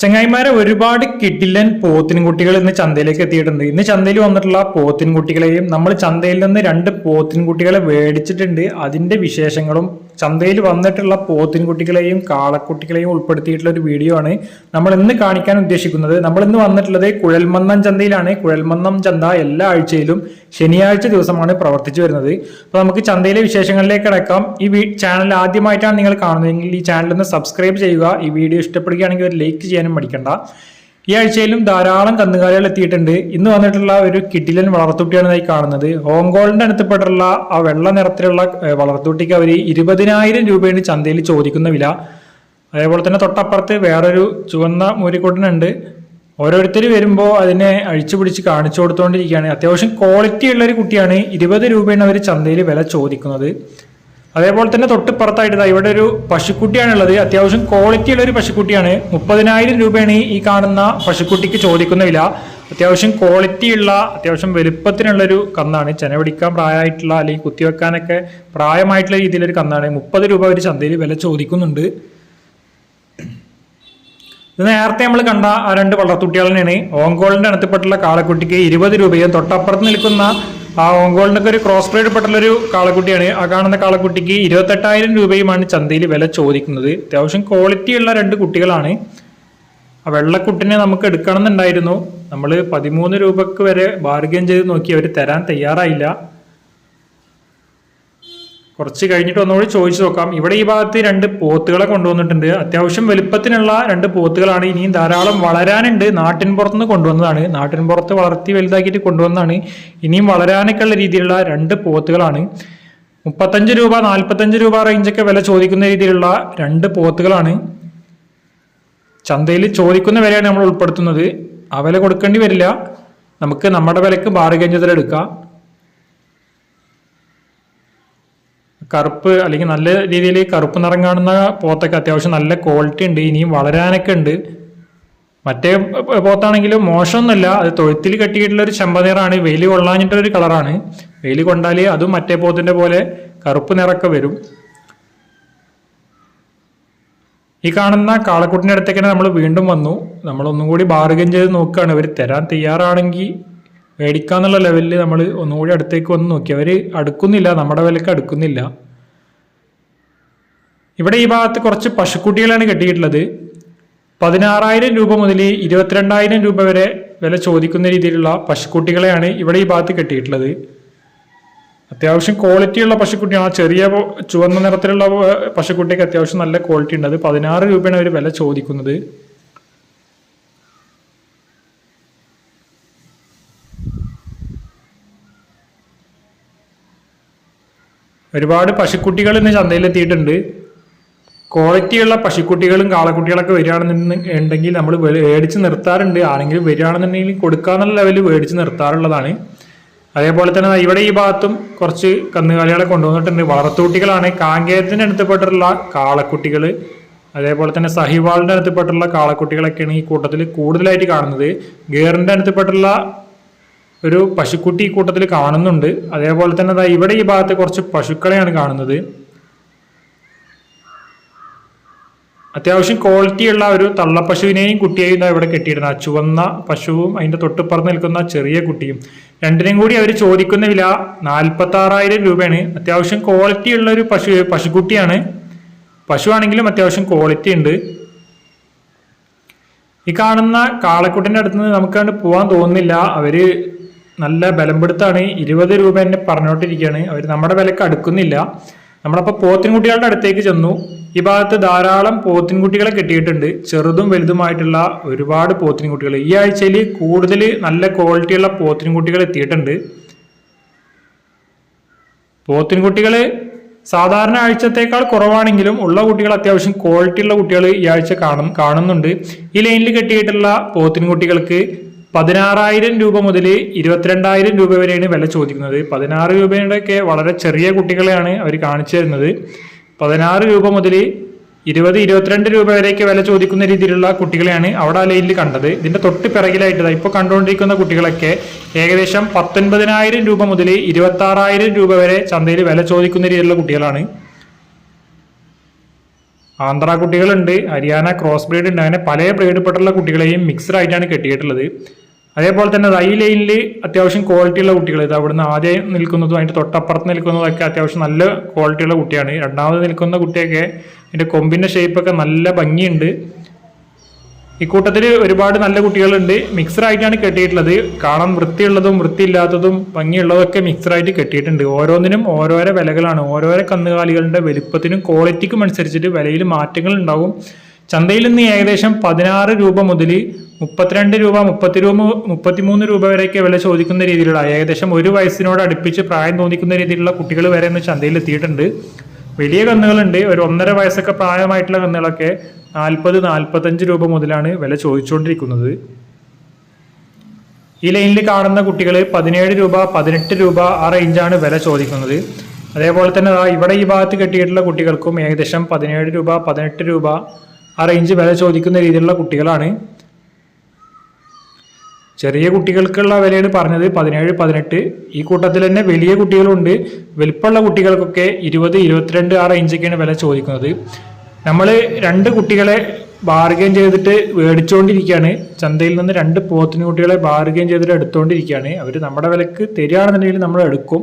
ചങ്ങായിമാരെ ഒരുപാട് കിടിലൻ പോത്തിൻകുട്ടികൾ ഇന്ന് ചന്തയിലേക്ക് എത്തിയിട്ടുണ്ട്. ഇന്ന് ചന്തയിൽ വന്നിട്ടുള്ള പോത്തിൻകുട്ടികളെയും നമ്മൾ ചന്തയിൽ നിന്ന് 2 പോത്തിൻകുട്ടികളെ മേടിച്ചിട്ടുണ്ട്. അതിന്റെ വിശേഷങ്ങളും ചന്തയിൽ വന്നിട്ടുള്ള പോത്തിൻകുട്ടികളെയും കാളക്കുട്ടികളെയും ഉൾപ്പെടുത്തിയിട്ടുള്ള ഒരു വീഡിയോ ആണ് നമ്മൾ ഇന്ന് കാണിക്കാൻ ഉദ്ദേശിക്കുന്നത്. നമ്മൾ ഇന്ന് വന്നിട്ടുള്ളത് കുഴൽമന്നം ചന്തയിലാണ്. കുഴൽമന്നം ചന്ത എല്ലാ ആഴ്ചയിലും ശനിയാഴ്ച ദിവസമാണ് പ്രവർത്തിച്ചു വരുന്നത്. അപ്പൊ നമുക്ക് ചന്തയിലെ വിശേഷങ്ങളിലേക്ക് കിടക്കാം. ഈ ചാനൽ ആദ്യമായിട്ടാണ് നിങ്ങൾ കാണുന്നതെങ്കിൽ ഈ ചാനൽ ഒന്ന് സബ്സ്ക്രൈബ് ചെയ്യുക. ഈ വീഡിയോ ഇഷ്ടപ്പെടുകയാണെങ്കിൽ ഒരു ലൈക്ക് ചെയ്യാനും മടിക്കണ്ട. ഈ ആഴ്ചയിലും ധാരാളം കന്നുകാലികൾ എത്തിയിട്ടുണ്ട്. ഇന്ന് വന്നിട്ടുള്ള ഒരു കിടിലൻ വളർത്തുട്ടിയാണ് ഈ കാണുന്നത്. ഹോങ്കോളിന്റെ അടുത്തപ്പെട്ടുള്ള ആ വെള്ള നിറത്തിലുള്ള വളർത്തുട്ടിക്ക് അവർ 20,000 രൂപയാണ് ചന്തയിൽ ചോദിക്കുന്ന വില. അതേപോലെ തന്നെ തൊട്ടപ്പുറത്ത് വേറൊരു ചുവന്ന മൂരിക്കൊട്ടനുണ്ട്. ഓരോരുത്തർ വരുമ്പോൾ അതിനെ അഴിച്ചു പിടിച്ച് കാണിച്ചു കൊടുത്തുകൊണ്ടിരിക്കുകയാണ്. അത്യാവശ്യം ക്വാളിറ്റി ഉള്ള ഒരു കുട്ടിയാണ്. 20 രൂപയാണ് അവർ ചന്തയിൽ വില ചോദിക്കുന്നത്. അതേപോലെ തന്നെ തൊട്ടിപ്പുറത്തായിട്ട് ഇവിടെ ഒരു പശുക്കുട്ടിയാണുള്ളത്. അത്യാവശ്യം ക്വാളിറ്റി ഉള്ള ഒരു പശുക്കുട്ടിയാണ്. 30,000 രൂപയാണ് ഈ കാണുന്ന പശുക്കുട്ടിക്ക് ചോദിക്കുന്ന വില. അത്യാവശ്യം ക്വാളിറ്റി ഉള്ള അത്യാവശ്യം വലുപ്പത്തിനുള്ളൊരു കന്നാണ്. ചെന പിടിക്കാൻ പ്രായമായിട്ടുള്ള അല്ലെങ്കിൽ കുത്തിവെക്കാനൊക്കെ പ്രായമായിട്ടുള്ള രീതിയിലൊരു കന്നാണ്. 30 രൂപ ഒരു ചന്തയിൽ വില ചോദിക്കുന്നുണ്ട്. ഇത് നേരത്തെ നമ്മൾ കണ്ട ആ 2 വളർത്തുട്ടികൾ തന്നെയാണ്. ഓങ്കോളിന്റെ അടുത്തപ്പെട്ടുള്ള കാളക്കുട്ടിക്ക് 20 രൂപയും തൊട്ടപ്പുറത്ത് നിൽക്കുന്ന ആ ഓങ്കോളിനൊക്കെ ഒരു ക്രോസ് ബ്രീഡ് പെട്ടുള്ളൊരു കാളക്കുട്ടിയാണ്. ആ കാണുന്ന കാളക്കുട്ടിക്ക് 28,000 രൂപയുമാണ് ചന്തയിൽ വില ചോദിക്കുന്നത്. അത്യാവശ്യം ക്വാളിറ്റി ഉള്ള 2 കുട്ടികളാണ്. ആ വെള്ളക്കുട്ടിനെ നമുക്ക് എടുക്കണമെന്നുണ്ടായിരുന്നു. നമ്മൾ 13 രൂപക്ക് വരെ ബാർഗെയിൻ ചെയ്ത് നോക്കി, അവർ തരാൻ തയ്യാറായില്ല. കുറച്ച് കഴിഞ്ഞിട്ട് ഒന്നുകൂടി ചോദിച്ചു നോക്കാം. ഇവിടെ ഈ ഭാഗത്ത് 2 പോത്തുകളെ കൊണ്ടുവന്നിട്ടുണ്ട്. അത്യാവശ്യം വലുപ്പത്തിനുള്ള 2 പോത്തുകളാണ്. ഇനിയും ധാരാളം വളരാനുണ്ട്. നാട്ടിൻ പുറത്തുനിന്ന് കൊണ്ടുവന്നതാണ്. നാട്ടിൻ പുറത്ത് വളർത്തി വലുതാക്കിയിട്ട് കൊണ്ടുവന്നതാണ്. ഇനിയും വളരാനൊക്കെ ഉള്ള രീതിയിലുള്ള 2 പോത്തുകളാണ്. 35 രൂപ 45 രൂപ റേഞ്ചൊക്കെ വില ചോദിക്കുന്ന രീതിയിലുള്ള 2 പോത്തുകളാണ്. ചന്തയിൽ ചോദിക്കുന്ന വിലയാണ് നമ്മൾ ഉൾപ്പെടുത്തുന്നത്. ആ വില കൊടുക്കേണ്ടി വരില്ല. നമുക്ക് നമ്മുടെ വിലക്ക് ബാർഗെയിൻ ചെയ്തിട്ട് എടുക്കാം. കറുപ്പ് അല്ലെങ്കിൽ നല്ല രീതിയിൽ കറുപ്പ് നിറം കാണുന്ന പോത്തൊക്കെ അത്യാവശ്യം നല്ല ക്വാളിറ്റി ഉണ്ട്. ഇനിയും വളരാനൊക്കെ ഉണ്ട്. മറ്റേ പോത്താണെങ്കിലും മോശമൊന്നുമല്ല. അത് തൊഴുത്തിൽ കെട്ടിയിട്ടുള്ള ഒരു ചെമ്പനിറാണ്. വെയിൽ കൊള്ളാഞ്ഞിട്ടൊരു കളറാണ്. വെയിൽ കൊണ്ടാൽ അതും മറ്റേ പോത്തിന്റെ പോലെ കറുപ്പ് നിറമൊക്കെ വരും. ഈ കാണുന്ന കാളക്കുട്ടിൻ്റെ അടുത്തേക്ക് നമ്മൾ വീണ്ടും വന്നു. നമ്മളൊന്നും കൂടി ബാർഗെയിൻ ചെയ്ത് നോക്കുകയാണ്. അവർ തരാൻ തയ്യാറാണെങ്കിൽ മേടിക്കാന്നുള്ള ലെവലിൽ നമ്മൾ ഒന്നുകൂടി അടുത്തേക്ക് വന്ന് നോക്കി. അവർ അടുക്കുന്നില്ല, നമ്മുടെ വിലക്ക് അടുക്കുന്നില്ല. ഇവിടെ ഈ ഭാഗത്ത് കുറച്ച് പശുക്കുട്ടികളാണ് കെട്ടിയിട്ടുള്ളത്. 16,000 രൂപ മുതൽ 22,000 രൂപ വരെ വില ചോദിക്കുന്ന രീതിയിലുള്ള പശുക്കുട്ടികളെയാണ് ഇവിടെ ഈ ഭാഗത്ത് കെട്ടിയിട്ടുള്ളത്. അത്യാവശ്യം ക്വാളിറ്റിയുള്ള പശുക്കുട്ടിയാണ്. ചെറിയ ചുവന്ന നിറത്തിലുള്ള പശുക്കുട്ടിക്ക് അത്യാവശ്യം നല്ല ക്വാളിറ്റി ഉണ്ട്. അത് 16 രൂപയാണ് അവർ വില ചോദിക്കുന്നത്. ഒരുപാട് പശുക്കുട്ടികൾ ഇന്ന് ചന്തയിലെത്തിയിട്ടുണ്ട്. ക്വാളിറ്റിയുള്ള പശുക്കുട്ടികളും കാളക്കുട്ടികളൊക്കെ വരികയാണെന്നുണ്ടെങ്കിൽ നമ്മൾ മേടിച്ച് നിർത്താറുണ്ട്. ആരെങ്കിലും വരികയാണെന്നുണ്ടെങ്കിൽ കൊടുക്കാന്നുള്ള ലെവലിൽ മേടിച്ച് നിർത്താറുള്ളതാണ്. അതേപോലെ തന്നെ ഇവിടെ ഈ ഭാഗത്തും കുറച്ച് കന്നുകാലികളെ കൊണ്ടുവന്നിട്ടുണ്ട്. വളർത്തുകുട്ടികളാണ്. കാങ്കേയത്തിൻ്റെ അടുത്തപ്പെട്ടുള്ള കാളക്കുട്ടികൾ, അതേപോലെ തന്നെ സഹിവാളിൻ്റെ അടുത്തപ്പെട്ടുള്ള കാളക്കുട്ടികളൊക്കെയാണ് ഈ കൂട്ടത്തിൽ കൂടുതലായിട്ട് കാണുന്നത്. ഗേറിൻ്റെ അടുത്തപ്പെട്ടുള്ള ഒരു പശുക്കുട്ടി ഈ കൂട്ടത്തിൽ കാണുന്നുണ്ട്. അതേപോലെ തന്നെ ഇവിടെ ഈ ഭാഗത്ത് കുറച്ച് പശുക്കളെയാണ് കാണുന്നത്. അത്യാവശ്യം ക്വാളിറ്റിയുള്ള ഒരു തള്ളപ്പശുവിനെയും കുട്ടിയെയും ഇവിടെ കെട്ടിയിടുന്ന ചുവന്ന പശുവും അതിൻ്റെ തൊട്ടുപുറത്ത് നിൽക്കുന്ന ചെറിയ കുട്ടിയും രണ്ടിനെയും കൂടി അവർ ചോദിക്കുന്ന വില 46,000 രൂപയാണ്. അത്യാവശ്യം ക്വാളിറ്റിയുള്ള ഒരു പശുക്കുട്ടിയാണ്. പശുവാണെങ്കിലും അത്യാവശ്യം ക്വാളിറ്റി ഉണ്ട്. ഈ കാണുന്ന കാളക്കുട്ടിൻ്റെ അടുത്ത് നിന്ന് നമുക്കണ്ട് പോകാൻ തോന്നുന്നില്ല. അവര് നല്ല ബലംപിടുത്താണ്. 20 രൂപ തന്നെ പറഞ്ഞോണ്ടിരിക്കുകയാണ്. അവർ നമ്മുടെ വിലക്ക് അടുക്കുന്നില്ല. നമ്മളപ്പോൾ പോത്തിൻകുട്ടികളുടെ അടുത്തേക്ക് ചെന്നു. ഈ ഭാഗത്ത് ധാരാളം പോത്തിൻകുട്ടികളെ കെട്ടിയിട്ടുണ്ട്. ചെറുതും വലുതുമായിട്ടുള്ള ഒരുപാട് പോത്തിൻകുട്ടികൾ. ഈ ആഴ്ചയിൽ കൂടുതൽ നല്ല ക്വാളിറ്റിയുള്ള പോത്തിൻകുട്ടികൾ എത്തിയിട്ടുണ്ട്. പോത്തിൻകുട്ടികൾ സാധാരണ ആഴ്ചത്തേക്കാൾ കുറവാണെങ്കിലും ഉള്ള കുട്ടികൾ അത്യാവശ്യം ക്വാളിറ്റിയുള്ള കുട്ടികൾ ഈ ആഴ്ച കാണുന്നുണ്ട്. ഈ ലൈനിൽ കെട്ടിയിട്ടുള്ള പോത്തിൻകുട്ടികൾക്ക് 16,000 രൂപ മുതൽ 22,000 രൂപ വരെയാണ് വില ചോദിക്കുന്നത്. 16 രൂപയുടെയൊക്കെ വളരെ ചെറിയ കുട്ടികളെയാണ് അവർ കാണിച്ചു തരുന്നത്. 16 രൂപ മുതൽ 20-22 രൂപ വരെയൊക്കെ വില ചോദിക്കുന്ന രീതിയിലുള്ള കുട്ടികളെയാണ് അവിടെ ആ ലൈനിൽ കണ്ടത്. ഇതിന്റെ തൊട്ട് പിറകിലായിട്ട് ഇപ്പോൾ കണ്ടുകൊണ്ടിരിക്കുന്ന കുട്ടികളൊക്കെ ഏകദേശം 19,000 രൂപ മുതൽ 26,000 രൂപ വരെ ചന്തയിൽ വില ചോദിക്കുന്ന രീതിയിലുള്ള കുട്ടികളാണ്. ആന്ധ്ര കുട്ടികളുണ്ട്, ഹരിയാന ക്രോസ് ബ്രീഡ് ഉണ്ട്. അങ്ങനെ പല ബ്രീഡപ്പെട്ടുള്ള കുട്ടികളെയും മിക്സഡ് ആയിട്ടാണ് കെട്ടിയിട്ടുള്ളത്. അതേപോലെ തന്നെ ഈ ലൈനിൽ അത്യാവശ്യം ക്വാളിറ്റിയുള്ള കുട്ടികൾ, ഇത് അവിടുന്ന് ആദ്യം നിൽക്കുന്നതും അതിൻ്റെ തൊട്ടപ്പുറത്ത് നിൽക്കുന്നതൊക്കെ അത്യാവശ്യം നല്ല ക്വാളിറ്റിയുള്ള കുട്ടിയാണ്. രണ്ടാമത് നിൽക്കുന്ന കുട്ടിയൊക്കെ അതിൻ്റെ കൊമ്പിൻ്റെ ഷേപ്പൊക്കെ നല്ല ഭംഗിയുണ്ട്. ഇക്കൂട്ടത്തിൽ ഒരുപാട് നല്ല കുട്ടികളുണ്ട്. മിക്സഡ് ആയിട്ടാണ് കെട്ടിയിട്ടുള്ളത്. കാണാൻ വൃത്തിയുള്ളതും വൃത്തിയില്ലാത്തതും ഭംഗിയുള്ളതൊക്കെ മിക്സഡ് ആയിട്ട് കെട്ടിയിട്ടുണ്ട്. ഓരോന്നിനും ഓരോരോ വിലകളാണ്. ഓരോരോ കന്നുകാലികളുടെ വലുപ്പത്തിനും ക്വാളിറ്റിക്കും അനുസരിച്ചിട്ട് വിലയിൽ മാറ്റങ്ങൾ ഉണ്ടാവും. ചന്തയിൽ നിന്ന് ഏകദേശം 16 രൂപ മുതൽ 32 രൂപ 33 രൂപ വരെയൊക്കെ വില ചോദിക്കുന്ന രീതിയിലുള്ള, ഏകദേശം ഒരു വയസ്സിനോട് അടുപ്പിച്ച് പ്രായം തോന്നിക്കുന്ന രീതിയിലുള്ള കുട്ടികൾ വരെ ഇന്ന് ചന്തയിൽ എത്തിയിട്ടുണ്ട്. വലിയ കന്നുകളുണ്ട്. ഒരു 1.5 വയസ്സൊക്കെ പ്രായമായിട്ടുള്ള കന്നുകളൊക്കെ 40-45 രൂപ മുതലാണ് വില ചോദിച്ചുകൊണ്ടിരിക്കുന്നത്. ഈ ലൈനിൽ കാണുന്ന കുട്ടികൾ 17 രൂപ 18 രൂപ ആ റേഞ്ചാണ് വില ചോദിക്കുന്നത്. അതേപോലെ തന്നെ ഇവിടെ ഈ ഭാഗത്ത് കെട്ടിയിട്ടുള്ള കുട്ടികൾക്കും ഏകദേശം 17 രൂപ 18 രൂപ ആ റേഞ്ച് വില ചോദിക്കുന്ന രീതിയിലുള്ള കുട്ടികളാണ്. ചെറിയ കുട്ടികൾക്കുള്ള വിലയാണ് പറഞ്ഞത് 17-18. ഈ കൂട്ടത്തിൽ തന്നെ വലിയ കുട്ടികളുണ്ട്. വലിപ്പമുള്ള കുട്ടികൾക്കൊക്കെ 20-22 ആ റേഞ്ചൊക്കെയാണ് വില ചോദിക്കുന്നത്. നമ്മൾ 2 കുട്ടികളെ ബാർഗെയിൻ ചെയ്തിട്ട് മേടിച്ചുകൊണ്ടിരിക്കുകയാണ്. ചന്തയിൽ നിന്ന് 2 പോത്തിന് കുട്ടികളെ ബാർഗെയിൻ ചെയ്തിട്ട് എടുത്തുകൊണ്ടിരിക്കുകയാണ്. അവർ നമ്മുടെ വിലക്ക് തരികയാണെന്നുണ്ടെങ്കിൽ നമ്മൾ എടുക്കും.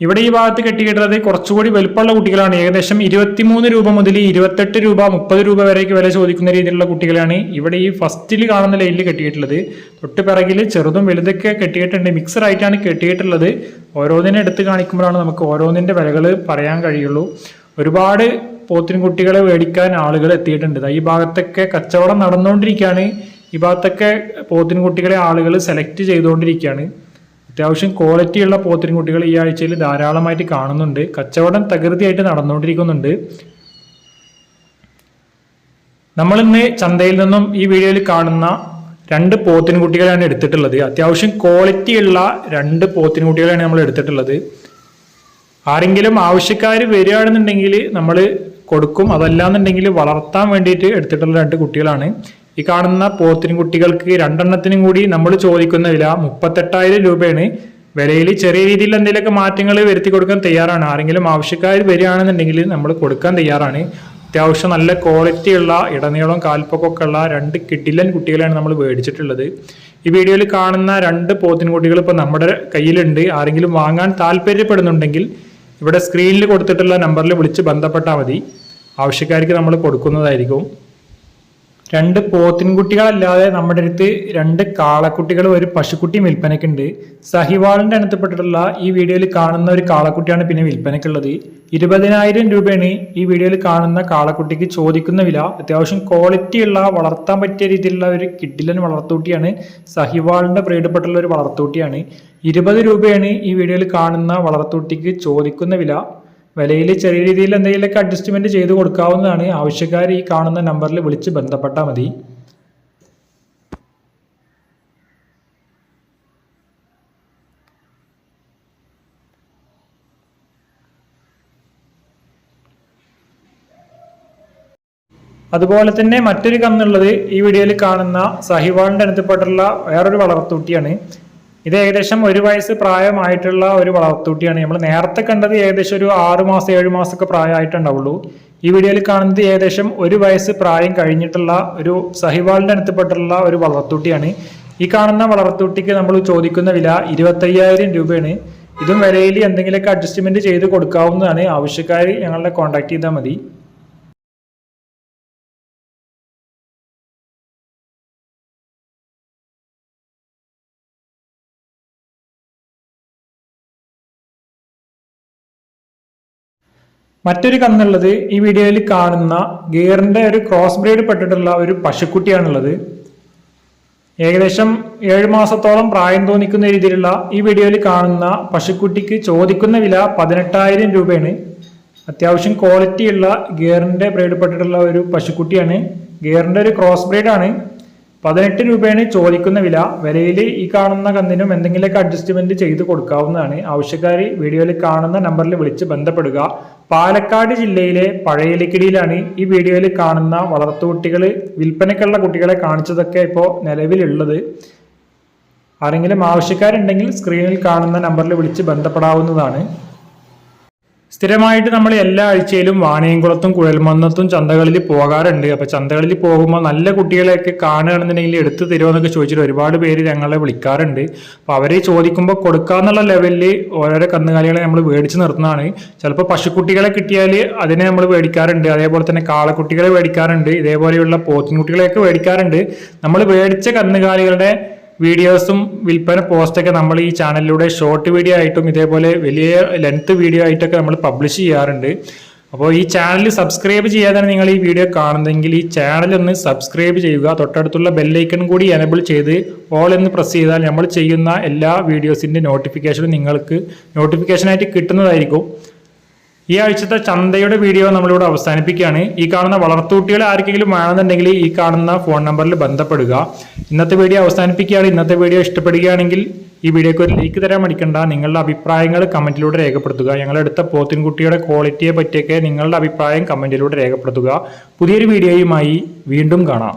ഇവിടെ ഈ ഭാഗത്ത് കെട്ടിക്കിട്ടുന്നത് കുറച്ചുകൂടി വലുപ്പമുള്ള കുട്ടികളാണ്. ഏകദേശം 23 രൂപ മുതൽ 28 രൂപ 30 രൂപ വരെയൊക്കെ വില ചോദിക്കുന്ന രീതിയിലുള്ള കുട്ടികളാണ് ഇവിടെ ഈ ഫസ്റ്റിൽ കാണുന്ന ലൈനിൽ കെട്ടിയിട്ടുള്ളത്. തൊട്ട് പിറകിൽ ചെറുതും വലുതൊക്കെ കെട്ടിയിട്ടുണ്ട്. മിക്സഡ് ആയിട്ടാണ് കെട്ടിയിട്ടുള്ളത്. ഓരോന്നിനെ എടുത്ത് കാണിക്കുമ്പോഴാണ് നമുക്ക് ഓരോന്നിൻ്റെ വിലകൾ പറയാൻ കഴിയുള്ളൂ. ഒരുപാട് പോത്തിൻകുട്ടികളെ മേടിക്കാൻ ആളുകൾ എത്തിയിട്ടുണ്ട്. ഈ ഭാഗത്തൊക്കെ കച്ചവടം നടന്നുകൊണ്ടിരിക്കുകയാണ്. ഈ ഭാഗത്തൊക്കെ പോത്തിൻകുട്ടികളെ ആളുകൾ സെലക്ട് ചെയ്തുകൊണ്ടിരിക്കുകയാണ്. അത്യാവശ്യം ക്വാളിറ്റിയുള്ള പോത്തിൻകുട്ടികൾ ഈ ആഴ്ചയിൽ ധാരാളമായിട്ട് കാണുന്നുണ്ട്. കച്ചവടം തകൃതിയായിട്ട് നടന്നുകൊണ്ടിരിക്കുന്നുണ്ട്. നമ്മളിന്ന് ചന്തയിൽ നിന്നും ഈ വീഡിയോയിൽ കാണുന്ന 2 പോത്തിൻകുട്ടികളാണ് എടുത്തിട്ടുള്ളത്. അത്യാവശ്യം ക്വാളിറ്റിയുള്ള 2 പോത്തിൻകുട്ടികളാണ് നമ്മൾ എടുത്തിട്ടുള്ളത്. ആരെങ്കിലും ആവശ്യക്കാർ വരികയാണെന്നുണ്ടെങ്കിൽ നമ്മൾ കൊടുക്കും. അതല്ലാന്നുണ്ടെങ്കിൽ വളർത്താൻ വേണ്ടിയിട്ട് എടുത്തിട്ടുള്ള 2 കുട്ടികളാണ്. ഈ കാണുന്ന പോത്തിൻകുട്ടികൾക്ക് 2 എണ്ണത്തിനും കൂടി നമ്മൾ ചോദിക്കുന്ന വില 38,000 രൂപയാണ്. വിലയിൽ ചെറിയ രീതിയിൽ എന്തെങ്കിലുമൊക്കെ മാറ്റങ്ങൾ വരുത്തി കൊടുക്കാൻ തയ്യാറാണ്. ആരെങ്കിലും ആവശ്യക്കാർ വരികയാണെന്നുണ്ടെങ്കിൽ നമ്മൾ കൊടുക്കാൻ തയ്യാറാണ്. അത്യാവശ്യം നല്ല ക്വാളിറ്റിയുള്ള ഇടനീളം കാൽപ്പൊക്കൊക്കെ ഉള്ള 2 കിടിലൻ കുട്ടികളാണ് നമ്മൾ മേടിച്ചിട്ടുള്ളത്. ഈ വീഡിയോയിൽ കാണുന്ന 2 പോത്തിൻകുട്ടികൾ ഇപ്പോൾ നമ്മുടെ കയ്യിലുണ്ട്. ആരെങ്കിലും വാങ്ങാൻ താല്പര്യപ്പെടുന്നുണ്ടെങ്കിൽ ഇവിടെ സ്ക്രീനിൽ കൊടുത്തിട്ടുള്ള നമ്പറിൽ വിളിച്ച് ബന്ധപ്പെട്ടാൽ മതി. ആവശ്യക്കാർക്ക് നമ്മൾ കൊടുക്കുന്നതായിരിക്കും. 2 പോത്തിൻകുട്ടികളല്ലാതെ നമ്മുടെ അടുത്ത് 2 കാളക്കുട്ടികളും ഒരു പശുക്കുട്ടിയും വിൽപ്പനയ്ക്കുണ്ട്. സഹിവാളിൻ്റെ ഇനത്തിൽപ്പെട്ടിട്ടുള്ള ഈ വീഡിയോയിൽ കാണുന്ന ഒരു കാളക്കുട്ടിയാണ് പിന്നെ വിൽപ്പനയ്ക്കുള്ളത്. 20,000 രൂപയാണ് ഈ വീഡിയോയിൽ കാണുന്ന കാളക്കുട്ടിക്ക് ചോദിക്കുന്ന വില. അത്യാവശ്യം ക്വാളിറ്റിയുള്ള വളർത്താൻ പറ്റിയ രീതിയിലുള്ള ഒരു കിഡിലൻ വളർത്തൂട്ടിയാണ്. സഹിവാളിൻ്റെ ബ്രീഡപ്പെട്ടുള്ള ഒരു വളർത്തൂട്ടിയാണ്. 20 രൂപയാണ് ഈ വീഡിയോയിൽ കാണുന്ന വളർത്തൂട്ടിക്ക് ചോദിക്കുന്ന വില. വിലയിൽ ചെറിയ രീതിയിൽ എന്തെങ്കിലുമൊക്കെ അഡ്ജസ്റ്റ്മെന്റ് ചെയ്ത് കൊടുക്കാവുന്നതാണ്. ആവശ്യക്കാർ ഈ കാണുന്ന നമ്പറിൽ വിളിച്ച് ബന്ധപ്പെട്ടാൽ മതി. അതുപോലെ തന്നെ മറ്റൊരു കന്നുള്ളത് ഈ വീഡിയോയിൽ കാണുന്ന സഹിവാളിൻ്റെ ഇനത്തിൽപ്പെട്ടുള്ള വേറൊരു വളർത്തൂട്ടിയാണ്. ഇത് ഏകദേശം 1 വയസ്സ് പ്രായമായിട്ടുള്ള ഒരു വളർത്തൂട്ടിയാണ്. നമ്മൾ നേരത്തെ കണ്ടത് ഏകദേശം ഒരു 6 മാസം 7 മാസമൊക്കെ പ്രായമായിട്ടുണ്ടാവുള്ളൂ. ഈ വീഡിയോയിൽ കാണുന്നത് ഏകദേശം 1 വയസ്സ് പ്രായം കഴിഞ്ഞിട്ടുള്ള ഒരു സഹിവാളിൻ്റെ ഇനത്തിൽപ്പെട്ടുള്ള ഒരു വളർത്തൂട്ടിയാണ്. ഈ കാണുന്ന വളർത്തൂട്ടിക്ക് നമ്മൾ ചോദിക്കുന്ന വില 25,000 രൂപയാണ്. ഇതും വിലയിൽ എന്തെങ്കിലുമൊക്കെ അഡ്ജസ്റ്റ്മെന്റ് ചെയ്ത് കൊടുക്കാവുന്നതാണ്. ആവശ്യക്കാർ ഞങ്ങളെ കോൺടാക്ട് ചെയ്താൽ മതി. മറ്റൊരു കന്നുള്ളത് ഈ വീഡിയോയിൽ കാണുന്ന ഗിയറിന്റെ ഒരു ക്രോസ് ബ്രീഡ് പെട്ടിട്ടുള്ള ഒരു പശുക്കുട്ടിയാണുള്ളത്. ഏകദേശം 7 മാസത്തോളം പ്രായം തോന്നിക്കുന്ന രീതിയിലുള്ള ഈ വീഡിയോയിൽ കാണുന്ന പശുക്കുട്ടിക്ക് ചോദിക്കുന്ന വില 18,000 രൂപയാണ്. അത്യാവശ്യം ക്വാളിറ്റിയുള്ള ഗിയറിന്റെ ബ്രീഡ് പെട്ടിട്ടുള്ള ഒരു പശുക്കുട്ടിയാണ്. ഗിയറിന്റെ ഒരു ക്രോസ് ബ്രീഡാണ്. 18 രൂപയാണ് ചോദിക്കുന്ന വില. വിലയിൽ ഈ കാണുന്ന കന്നിനും എന്തെങ്കിലുമൊക്കെ അഡ്ജസ്റ്റ്മെന്റ് ചെയ്ത് കൊടുക്കാവുന്നതാണ്. ആവശ്യക്കാർ വീഡിയോയിൽ കാണുന്ന നമ്പറിൽ വിളിച്ച് ബന്ധപ്പെടുക. പാലക്കാട് ജില്ലയിലെ പഴയലിക്കിടിയിലാണ് ഈ വീഡിയോയിൽ കാണുന്ന വളർത്തുകുട്ടികൾ വിൽപ്പനയ്ക്കുള്ള കുട്ടികളെ കാണിച്ചതൊക്കെ ഇപ്പോൾ നിലവിലുള്ളത്. ആരെങ്കിലും ആവശ്യക്കാരുണ്ടെങ്കിൽ സ്ക്രീനിൽ കാണുന്ന നമ്പറിൽ വിളിച്ച് ബന്ധപ്പെടാവുന്നതാണ്. സ്ഥിരമായിട്ട് നമ്മൾ എല്ലാ ആഴ്ചയിലും വാണിയംകുളത്തും കുഴൽമന്നത്തും ചന്തകളിൽ പോകാറുണ്ട്. അപ്പൊ ചന്തകളിൽ പോകുമ്പോൾ നല്ല കുട്ടികളെയൊക്കെ കാണുകയാണെന്നുണ്ടെങ്കിൽ എടുത്തു തരുമോ എന്നൊക്കെ ചോദിച്ചിട്ട് ഒരുപാട് പേര് ഞങ്ങളെ വിളിക്കാറുണ്ട്. അപ്പൊ അവരെ ചോദിക്കുമ്പോൾ കൊടുക്കാന്നുള്ള ലെവലിൽ ഓരോരോ കന്നുകാലികളെ നമ്മൾ മേടിച്ച് നിർത്തുന്നതാണ്. ചിലപ്പോൾ പശുക്കുട്ടികളെ കിട്ടിയാൽ അതിനെ നമ്മൾ മേടിക്കാറുണ്ട്, അതേപോലെ തന്നെ കാളക്കുട്ടികളെ മേടിക്കാറുണ്ട്, ഇതേപോലെയുള്ള പോത്തിൻകുട്ടികളെയൊക്കെ മേടിക്കാറുണ്ട്. നമ്മൾ മേടിച്ച കന്നുകാലികളുടെ വീഡിയോസും വിൽപ്പന പോസ്റ്റൊക്കെ നമ്മൾ ഈ ചാനലിലൂടെ ഷോർട്ട് വീഡിയോ ആയിട്ടും ഇതേപോലെ വലിയ ലെങ്ത് വീഡിയോ ആയിട്ടൊക്കെ നമ്മൾ പബ്ലിഷ് ചെയ്യാറുണ്ട്. അപ്പോൾ ഈ ചാനൽ സബ്സ്ക്രൈബ് ചെയ്യാതാണ് നിങ്ങൾ ഈ വീഡിയോ കാണുന്നതെങ്കിൽ ഈ ചാനൽ ഒന്ന് സബ്സ്ക്രൈബ് ചെയ്യുക. തൊട്ടടുത്തുള്ള ബെല്ലൈക്കൺ കൂടി എനേബിൾ ചെയ്ത് ഓൾ എന്ന് പ്രസ് ചെയ്താൽ നമ്മൾ ചെയ്യുന്ന എല്ലാ വീഡിയോസിൻ്റെ നോട്ടിഫിക്കേഷനും നിങ്ങൾക്ക് നോട്ടിഫിക്കേഷനായിട്ട് കിട്ടുന്നതായിരിക്കും. ഈ ആഴ്ചത്തെ ചന്തയുടെ വീഡിയോ നമ്മളിവിടെ അവസാനിപ്പിക്കുകയാണ്. ഈ കാണുന്ന വളർത്തുകുട്ടികൾ ആർക്കെങ്കിലും വേണമെന്നുണ്ടെങ്കിൽ ഈ കാണുന്ന ഫോൺ നമ്പറിൽ ബന്ധപ്പെടുക. ഇന്നത്തെ വീഡിയോ അവസാനിപ്പിക്കുകയാണ്. ഇന്നത്തെ വീഡിയോ ഇഷ്ടപ്പെടുകയാണെങ്കിൽ ഈ വീഡിയോക്ക് ഒരു ലൈക്ക് തരാൻ മടിക്കണ്ട. നിങ്ങളുടെ അഭിപ്രായങ്ങൾ കമന്റിലൂടെ രേഖപ്പെടുത്തുക. ഞങ്ങളെടുത്ത പോത്തിൻകുട്ടിയുടെ ക്വാളിറ്റിയെ പറ്റിയൊക്കെ നിങ്ങളുടെ അഭിപ്രായം കമന്റിലൂടെ രേഖപ്പെടുത്തുക. പുതിയൊരു വീഡിയോയുമായി വീണ്ടും കാണാം.